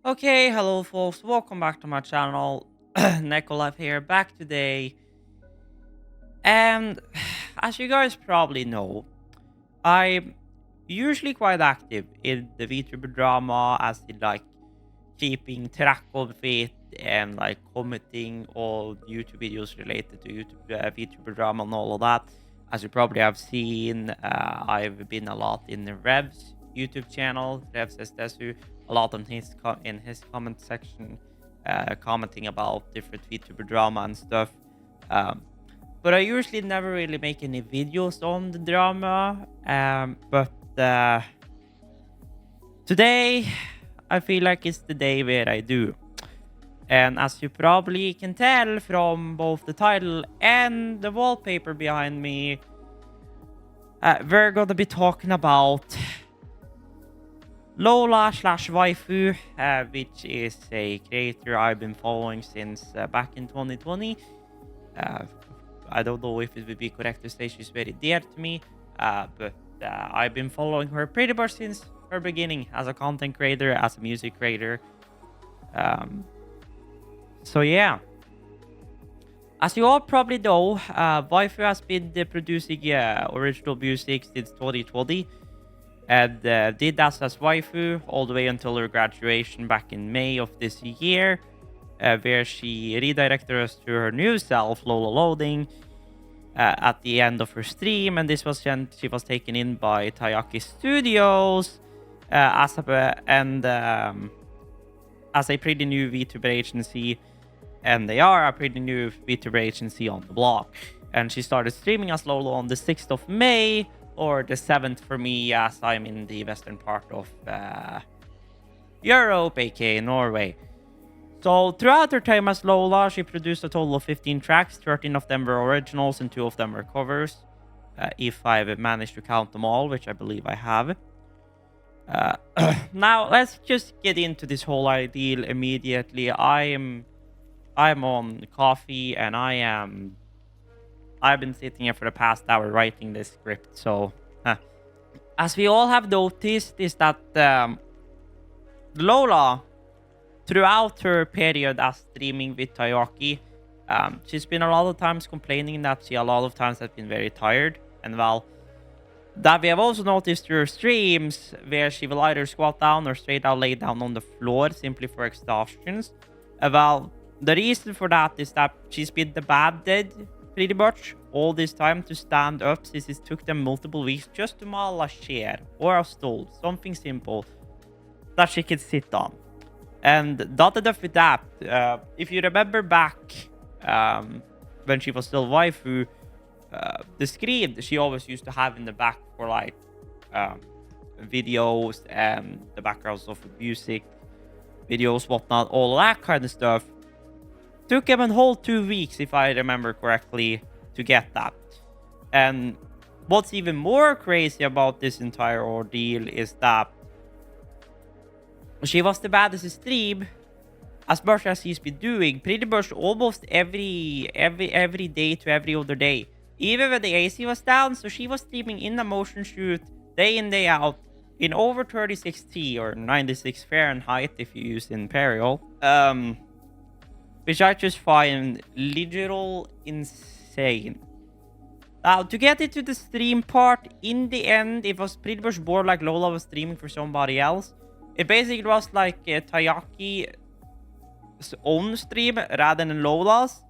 Okay, hello folks, welcome back to my channel. Nekolife here, back today. And as you guys probably know, I'm usually quite active in the VTuber drama as in like keeping track of it and like commenting all YouTube videos related to VTuber drama and all of that. As you probably have seen, I've been a lot in the Rev's YouTube channel, Rev says Desu, a lot on in his comment section, commenting about different VTuber drama and stuff. Um, but I usually never really make any videos on the drama. But today I feel like it's the day where I do. And as you probably can tell from both the title and the wallpaper behind me, we're gonna be talking about Lola slash Waifu, which is a creator I've been following since back in 2020. Uh, I don't know if it would be correct to say she's very dear to me, but I've been following her pretty much since her beginning as a content creator, as a music creator. Um, so yeah, as you all probably know, Waifu has been producing original music since 2020 and did that as Waifu all the way until her graduation back in May of this year, where she redirected us to her new self, Lola Loading, at the end of her stream. And this was when she was taken in by Taiyaki Studios as a pretty new VTuber agency, and they are a pretty new VTuber agency on the block. And she started streaming as Lola on the 6th of May, or the 7th for me, as I'm in the western part of Europe, aka Norway. So throughout her time as Lola, she produced a total of 15 tracks. 13 of them were originals and 2 of them were covers. If I've managed to count them all, which I believe I have. Now let's just get into this whole ideal immediately. I'm on coffee and I've been sitting here for the past hour writing this script. So as we all have noticed is that Lola, throughout her period as streaming with Taiyaki, she's been a lot of times complaining that she a lot of times has been very tired. And well, that we have also noticed through her streams where she will either squat down or straight out lay down on the floor simply for exhaustions. Well, the reason for that is that she's been debated pretty much all this time to stand up, since it took them multiple weeks just to model a chair or a stool, something simple that she could sit on. And not enough with that. If you remember back when she was still waifu, the screen she always used to have in the back for like videos and the backgrounds of music, videos, whatnot, all that kind of stuff. Took him a whole 2 weeks, if I remember correctly, to get that. And what's even more crazy about this entire ordeal is that she was the baddest stream as much as he's been doing pretty much almost every day to every other day. Even when the AC was down, so she was streaming in a motion shoot day in, day out in over 36T or 96 Fahrenheit if you use Imperial. Which I just find literal insane. Now, to get into the stream part, in the end, it was pretty much more like Lola was streaming for somebody else. It basically was like Tayaki's own stream rather than Lola's.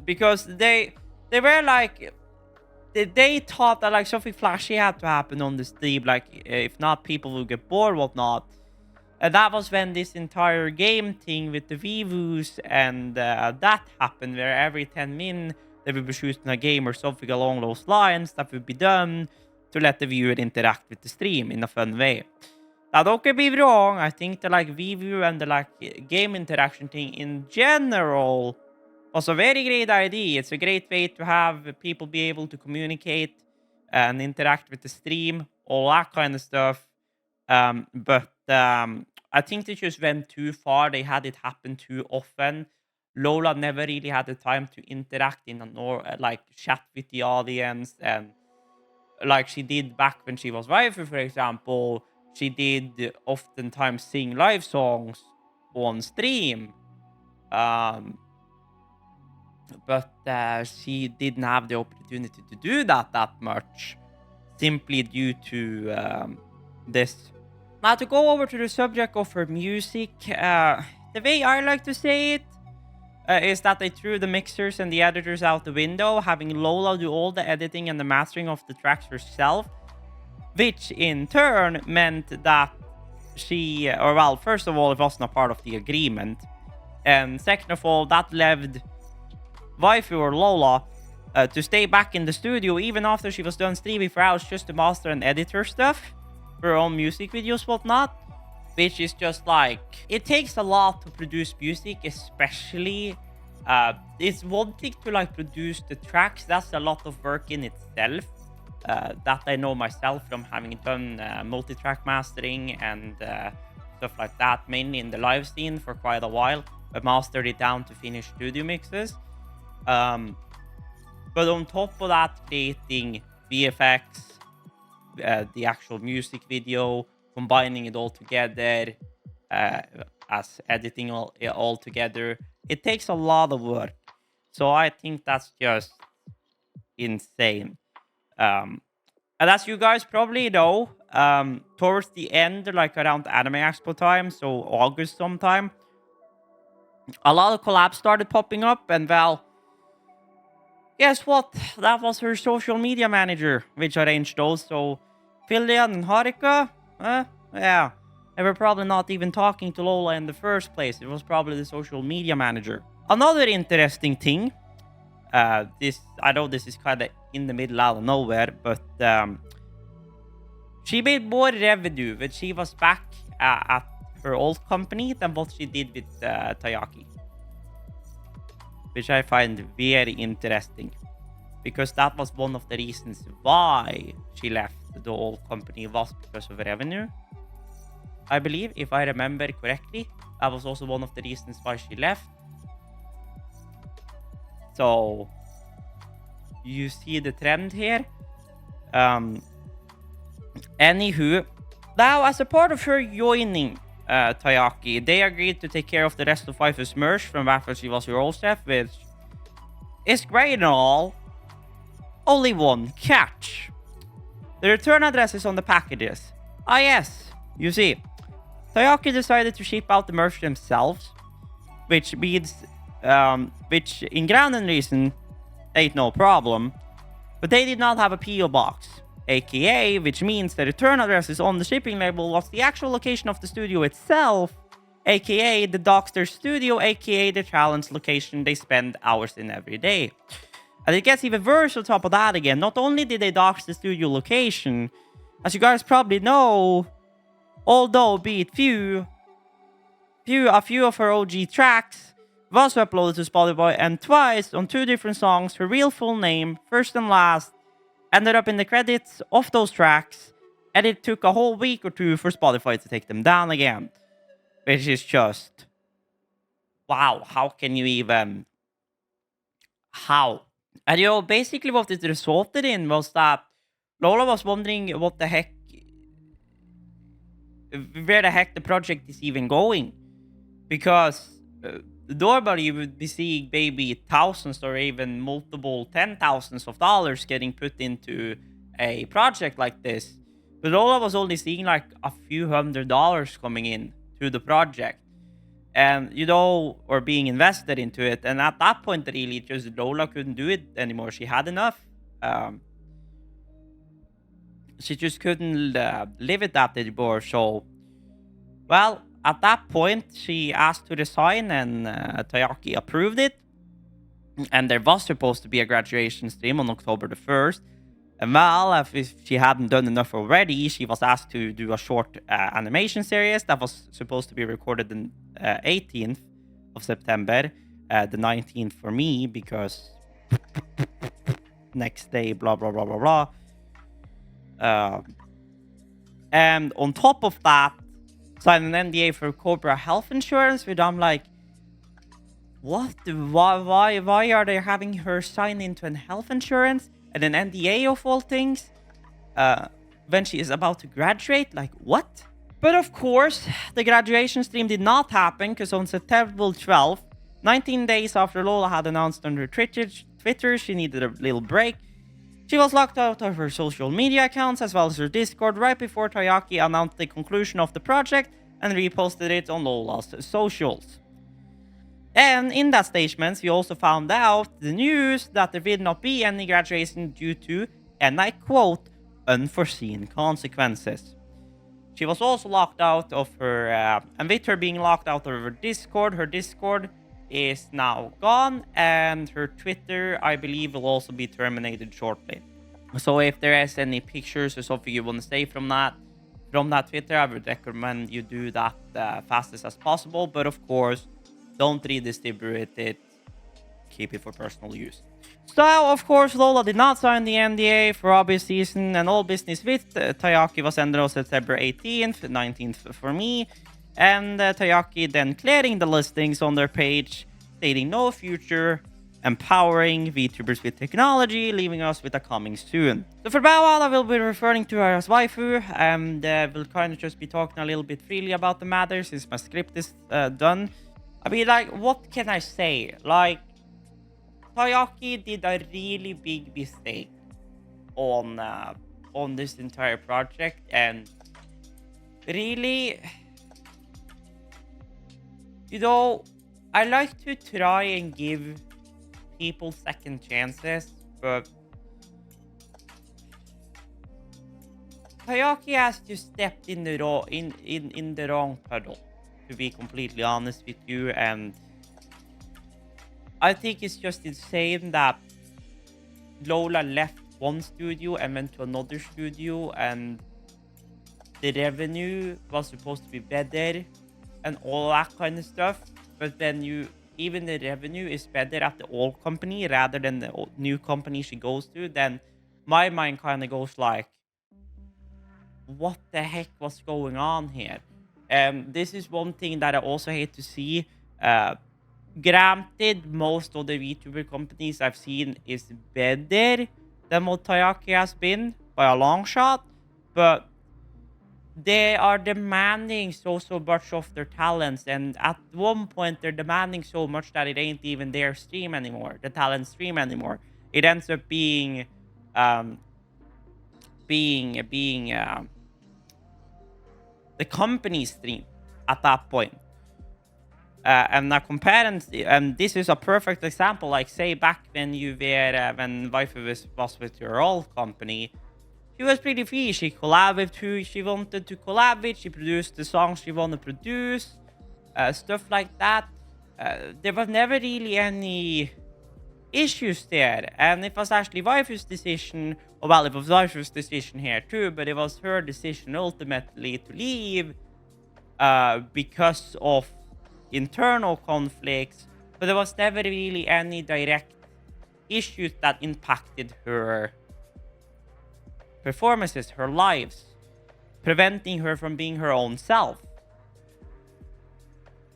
Because they were like... They thought that like something flashy had to happen on the stream. Like, if not, people would get bored, whatnot. And that was when this entire game thing with the Vivus and that happened, where every 10 min they would be shooting a game or something along those lines that would be done to let the viewer interact with the stream in a fun way. Now, don't get me wrong, I think the like Vivu and the like game interaction thing in general was a very great idea. It's a great way to have people be able to communicate and interact with the stream, all that kind of stuff. But I think they just went too far. They had it happen too often. Lola never really had the time to interact in a like chat with the audience, and like she did back when she was waifu, for example. she did oftentimes sing live songs on stream. Um, but she didn't have the opportunity to do that much, simply due to this. Now, to go over to the subject of her music, the way I like to say it is that they threw the mixers and the editors out the window, having Lola do all the editing and the mastering of the tracks herself, which in turn meant that she, or well, first of all, it wasn't a part of the agreement, and second of all, that left waifu or Lola to stay back in the studio even after she was done streaming for hours just to master and edit her stuff for her own music videos, whatnot. Which is just like, it takes a lot to produce music, especially. It's one thing to like produce the tracks, that's a lot of work in itself. That I know myself from having done multi-track mastering and stuff like that, mainly in the live scene for quite a while. I mastered it down to finished studio mixes. But on top of that, creating VFX, the actual music video, combining it all together, as editing all together, it takes a lot of work. So I think that's just insane. And as you guys probably know, towards the end, like around Anime Expo time, so August sometime, a lot of collabs started popping up, and well, guess what? That was her social media manager, which arranged those. So, Filian and Harika, yeah, they were probably not even talking to Lola in the first place. It was probably the social media manager. Another interesting thing, this, I know this is kind of in the middle out of nowhere, but she made more revenue when she was back at her old company than what she did with Tayaki. Which I find very interesting, because that was one of the reasons why she left the old company, was because of revenue. I believe, if I remember correctly, that was also one of the reasons why she left. So, you see the trend here. Anywho, now as a part of her joining Tayaki, they agreed to take care of the rest of Waifu's merch from after she was her old chef, which is great and all. Only one catch. The return address is on the packages. Ah yes, you see, Tayaki decided to ship out the merch themselves, which means, which in ground and reason ain't no problem, but they did not have a PO box. AKA, which means the return address is on the shipping label, was the actual location of the studio itself, aka the Dockster studio, aka the challenge location they spend hours in every day. And it gets even worse on top of that again. Not only did they dox the studio location, as you guys probably know, although be it a few of her OG tracks was uploaded to Spotify, and twice on two different songs, her real full name, first and last, ended up in the credits of those tracks, and it took a whole week or two for Spotify to take them down again. Which is just, wow, how can you even, how? And you know, basically what it resulted in was that Lola was wondering what the heck, where the heck the project is even going. Because normally you would be seeing maybe thousands or even multiple 10,000s of dollars getting put into a project like this. But Lola was only seeing like a few $100s coming in to the project. And, you know, or being invested into it. And at that point, really, just Lola couldn't do it anymore. She had enough. She just couldn't live it that anymore. So, well, at that point, she asked to resign, and Tayaki approved it. And there was supposed to be a graduation stream on October the 1st. And well, if she hadn't done enough already, she was asked to do a short animation series that was supposed to be recorded on 18th of September. The 19th for me, because next day, blah, blah, blah, blah, blah. And on top of that, signed an NDA for Cobra Health Insurance, which I'm like, what? Why are they having her sign into an health insurance and an NDA of all things? when she is about to graduate. Like, what? But of course, the graduation stream did not happen because on September 12th, 19 days after Lola had announced on her Twitter she needed a little break, she was locked out of her social media accounts as well as her Discord right before Tayaki announced the conclusion of the project and reposted it on Lola's socials. And in that statement, we also found out the news that there will not be any graduation due to, and I quote, unforeseen consequences. She was also locked out of her, and with her being locked out of her Discord is now gone, and her Twitter, I believe, will also be terminated shortly. So if there is any pictures or something you want to say from that Twitter, I would recommend you do that fastest as possible. But of course, don't redistribute it. Keep it for personal use. So, of course, Lola did not sign the NDA for obvious reason, and all business with Tayaki was ended on September 18th, 19th for me, and Tayaki then clearing the listings on their page, stating no future, empowering VTubers with technology, leaving us with a coming soon. So for now on, I will be referring to her as waifu, and will kind of just be talking a little bit freely about the matter since my script is done. I mean, like, what can I say? Like, Tayaki did a really big mistake on this entire project, and really, you know, I like to try and give people second chances, but Tayaki has just stepped in the wrong puddle, to be completely honest with you, and I think it's just insane that Lola left one studio and went to another studio, and the revenue was supposed to be better and all that kind of stuff. But then even the revenue is better at the old company rather than the new company she goes to. Then my mind kind of goes like, what the heck was going on here? This is one thing that I also hate to see. Granted, most of the VTuber companies I've seen is better than what Tayaki has been by a long shot, but they are demanding so much of their talents, and at one point they're demanding so much that it ain't even their stream anymore, the talent stream anymore. It ends up being the company stream at that point. And now comparing, and this is a perfect example. Like, say back when you were when Waifu was with your old company, she was pretty free. She collabed with who she wanted to collab with. She produced the songs she wanted to produce, stuff like that. There was never really any issues there, and it was actually Waifu's decision. Well, it was Waifu's decision here too, but it was her decision ultimately to leave because of internal conflicts, but there was never really any direct issues that impacted her performances, her lives, preventing her from being her own self.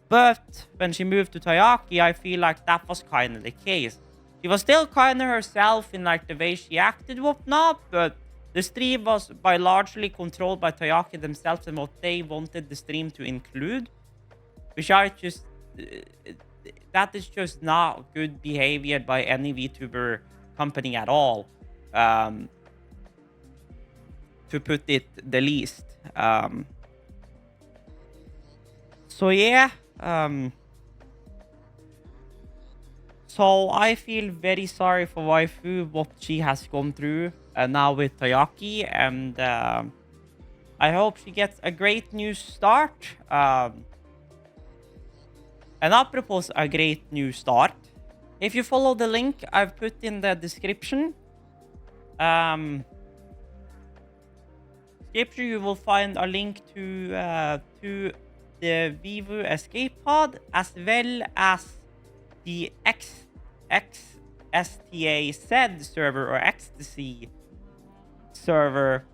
But when she moved to Tayaki, I feel like that was kind of the case. She was still kind of herself in like the way she acted, whatnot, but the stream was by largely controlled by Tayaki themselves and what they wanted the stream to include. Which I just... that is just not good behavior by any VTuber company at all. To put it the least. So yeah. So I feel very sorry for Waifu, what she has gone through now with Tayaki. And I hope she gets a great new start. And apropos a great new start, if you follow the link I've put in the description, you will find a link to the Vivo Escape Pod, as well as the XSTA said server, or Ecstasy server,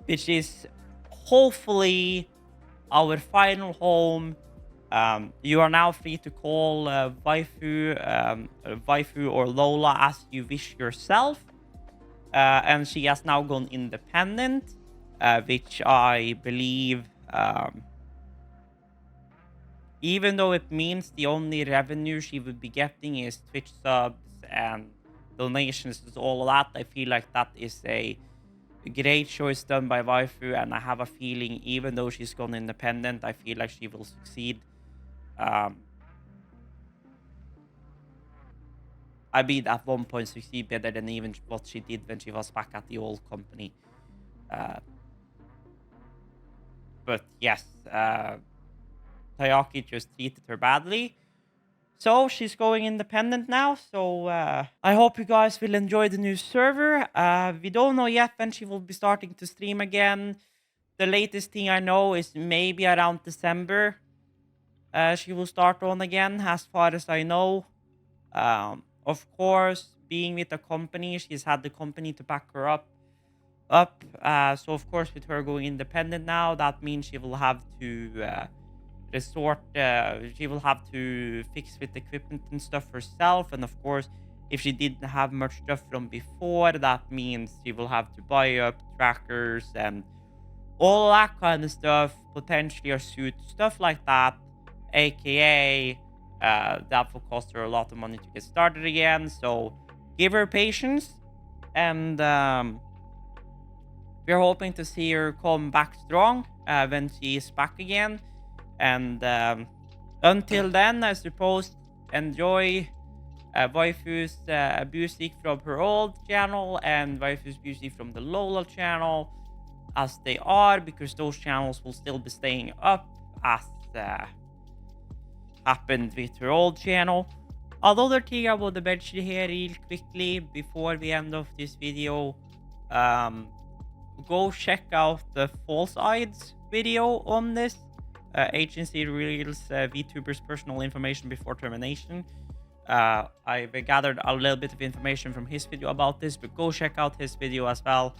which is hopefully our final home. You are now free to call Waifu or Lola as you wish yourself. And she has now gone independent. which I believe, even though it means the only revenue she would be getting is Twitch subs and donations and all of that, I feel like that is a great choice done by Waifu, and I have a feeling even though she's gone independent, I feel like she will succeed. I mean, at one point succeed better than even what she did when she was back at the old company. But yes, Tayaki just treated her badly. So she's going independent now. So I hope you guys will enjoy the new server. We don't know yet when she will be starting to stream again. The latest thing I know is maybe around December. She will start on again, as far as I know. Of course, being with the company, she's had the company to back her up. So of course, with her going independent now, that means she will have to she will have to fix with equipment and stuff herself. And of course, if she didn't have much stuff from before, that means she will have to buy up trackers and all that kind of stuff, potentially a suit, stuff like that. AKA, that will cost her a lot of money to get started again. So give her patience, and we're hoping to see her come back strong when she is back again. And until then, I suppose, enjoy Waifu's music from her old channel and Waifu's music from the Lola channel as they are, because those channels will still be staying up as happened with her old channel. Another thing I would mention here real quickly before we end off this video, go check out the False Eyes video on this. Agency reveals VTuber's personal information before termination. I've gathered a little bit of information from his video about this, but go check out his video as well.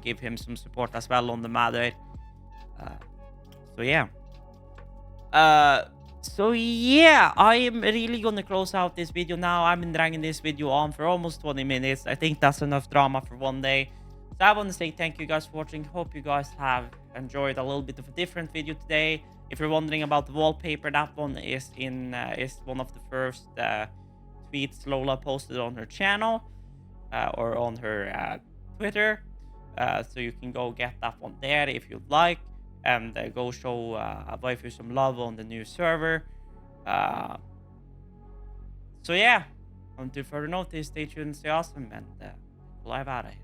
Give him some support as well on the matter. So yeah. I am really gonna close out this video now. I've been dragging this video on for almost 20 minutes. I think that's enough drama for one day. So I want to say thank you guys for watching. Hope you guys have enjoyed a little bit of a different video today. If you're wondering about the wallpaper, that one is one of the first tweets Lola posted on her channel or on her Twitter. So you can go get that one there if you'd like, and go show Waifu some love on the new server. So yeah, until further notice, stay tuned, stay awesome, and live out of here.